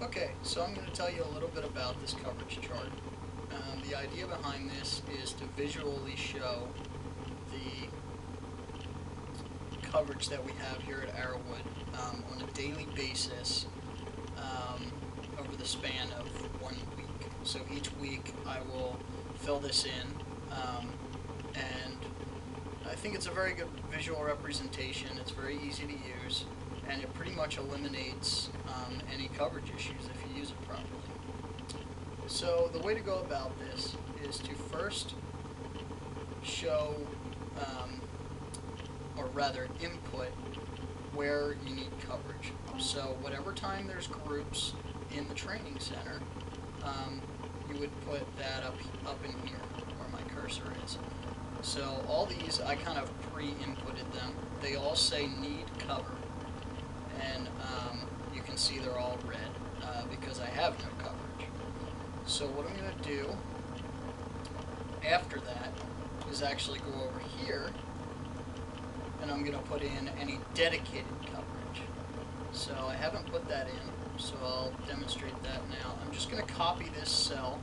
Okay, so I'm going to tell you a little bit about this coverage chart. The idea behind this is to visually show the coverage that we have here at Arrowwood on a daily basis over the span of 1 week. So each week I will fill this in, and I think it's a very good visual representation. It's very easy to use, and it pretty much eliminates any coverage issues if you use it properly. So the way to go about this is to first show, or rather input, where you need coverage. So whatever time there's groups in the training center, you would put that up in here where my cursor is. So all these, I kind of pre-inputted them. They all say need cover, and you can see they're all red because I have no coverage. So what I'm going to do after that is actually go over here, and I'm going to put in any dedicated coverage. So I haven't put that in, so I'll demonstrate that now. I'm just going to copy this cell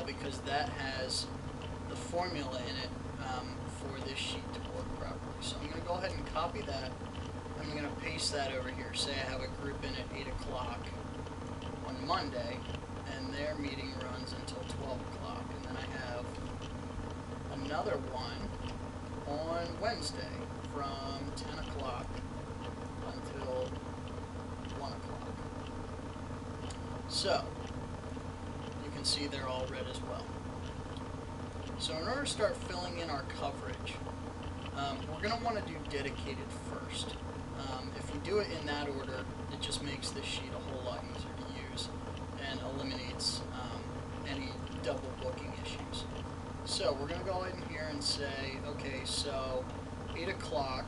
because that has the formula in it for this sheet to work properly. So I'm going to go ahead and copy that. I'm going to paste that over here. Say I have a group in at 8 o'clock on Monday, and their meeting runs until 12 o'clock. And then I have another one on Wednesday from 10 o'clock until 1 o'clock. So you can see they're all red as well. So in order to start filling in our coverage, we're going to want to do dedicated first. If you do it in that order, it just makes this sheet a whole lot easier to use and eliminates any double booking issues. So we're going to go ahead in here and say, okay, so 8 o'clock.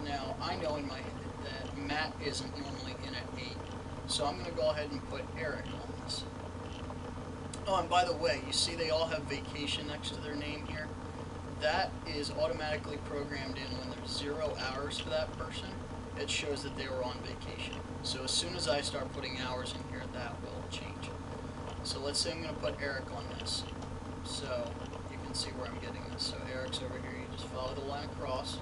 Now I know in my head that Matt isn't normally in at 8, so I'm going to go ahead and put Eric on this. Oh, and by the way, you see they all have vacation next to their name here? That is automatically programmed in when there's 0 hours for that person. It shows that they were on vacation. So as soon as I start putting hours in here, that will change. So let's say I'm going to put Eric on this. So you can see where I'm getting this. So Eric's over here. You just follow the line across.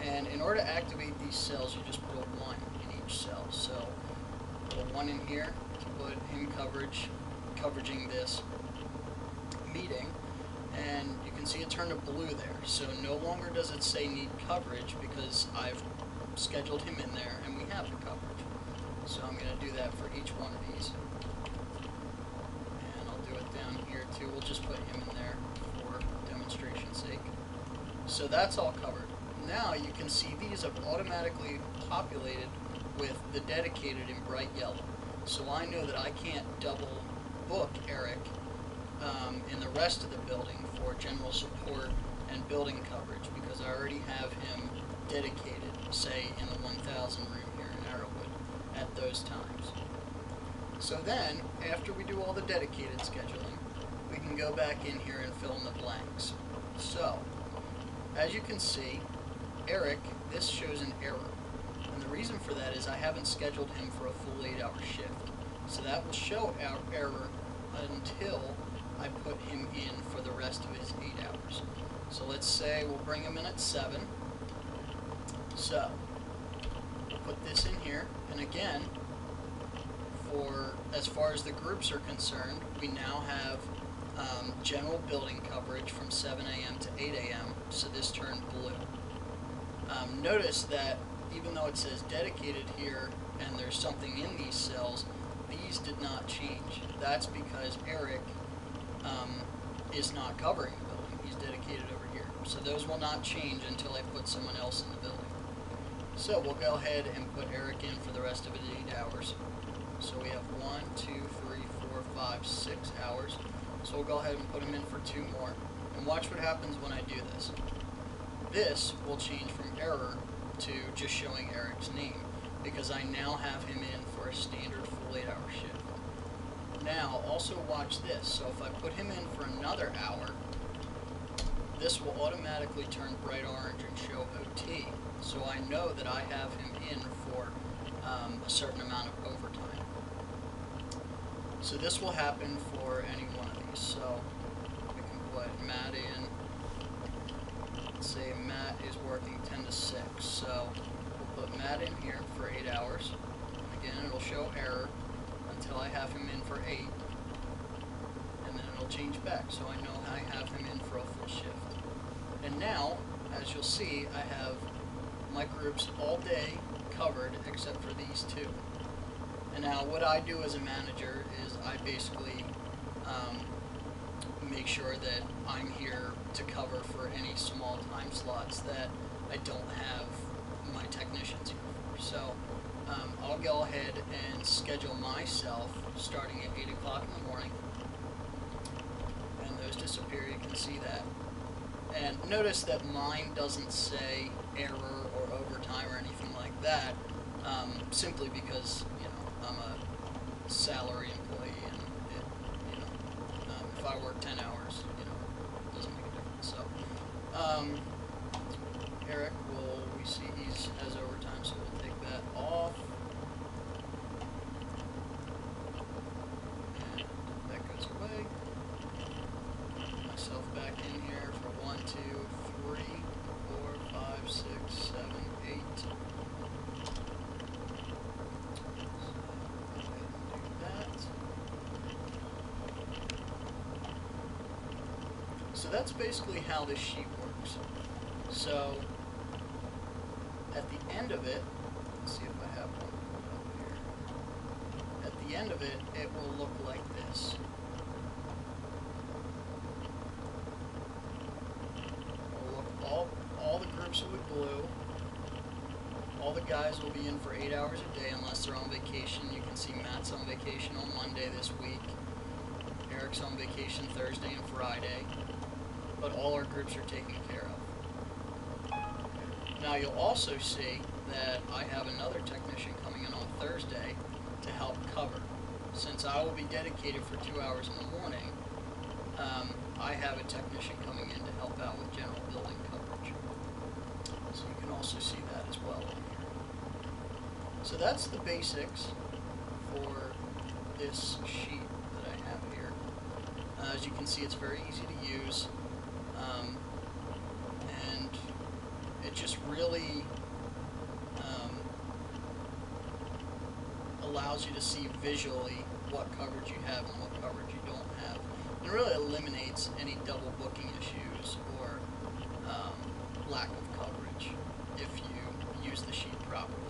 And in order to activate these cells, you just put a 1 in each cell. So put a 1 in here to put in coveraging this meeting. And you can see it turned to blue there. So no longer does it say need coverage because I've scheduled him in there and we have the coverage. So I'm going to do that for each one of these. And I'll do it down here too. We'll just put him in there for demonstration's sake. So that's all covered. Now you can see these have automatically populated with the dedicated in bright yellow. So I know that I can't double book Eric in the rest of the building for general support and building coverage because I already have him dedicated, say, in the 1000 room here in Arrowwood at those times. So then, after we do all the dedicated scheduling, we can go back in here and fill in the blanks. So, as you can see, Eric, this shows an error. And the reason for that is I haven't scheduled him for a full 8-hour shift. So that will show our error until I put him in for the rest of his 8 hours. So let's say we'll bring him in at 7. So we'll put this in here, and again, for as far as the groups are concerned, we now have general building coverage from 7 a.m. to 8 a.m. So this turned blue. Notice that even though it says dedicated here and there's something in these cells, these did not change. That's because Eric is not covering the building. He's dedicated over here. So those will not change until I put someone else in the building. So we'll go ahead and put Eric in for the rest of his 8 hours. So we have 1, 2, 3, 4, 5, 6 hours. So we'll go ahead and put him in for 2 more. And watch what happens when I do this. This will change from error to just showing Eric's name because I now have him in for a standard full 8-hour shift. Now, also watch this. So if I put him in for another hour, this will automatically turn bright orange and show OT. So I know that I have him in for a certain amount of overtime. So this will happen for any one of these. So we can put Matt in. Let's say Matt is working 10 to 6. So we'll put Matt in here for 8 hours. Again, it'll show error until I have him in for 8. And then it'll change back. So I know I have him in for a full shift. And now, as you'll see, I have my groups all day covered except for these two. And now what I do as a manager is I basically make sure that I'm here to cover for any small time slots that I don't have my technicians here for. So I'll go ahead and schedule myself starting at 8 o'clock in the morning. And those disappear, you can see that. And notice that mine doesn't say error or overtime or anything like that, simply because, you know, I'm a salary employee, and it, you know, if I work 10 hours, you know, it doesn't make a difference. So, Eric we see he's has overtime, so we'll take that off. And that goes away. Myself back in here for 1, 2, 3, 4, 5, 6, 7, 8. So go ahead and do that. So that's basically how this sheet works. So at the end of it, let's see if I have one up here. At the end of it, it will look like this. All the groups will be blue. All the guys will be in for 8 hours a day unless they're on vacation. You can see Matt's on vacation on Monday this week. Eric's on vacation Thursday and Friday. But all our groups are taken care of. Now you'll also see that I have another technician coming in on Thursday to help cover. Since I will be dedicated for 2 hours in the morning, I have a technician coming in to help out with general building coverage. So you can also see that as well on here. So that's the basics for this sheet that I have here. As you can see, it's very easy to use, and it just really allows you to see visually what coverage you have and what coverage you don't have. It really eliminates any double booking issues or lack of coverage if you use the sheet properly.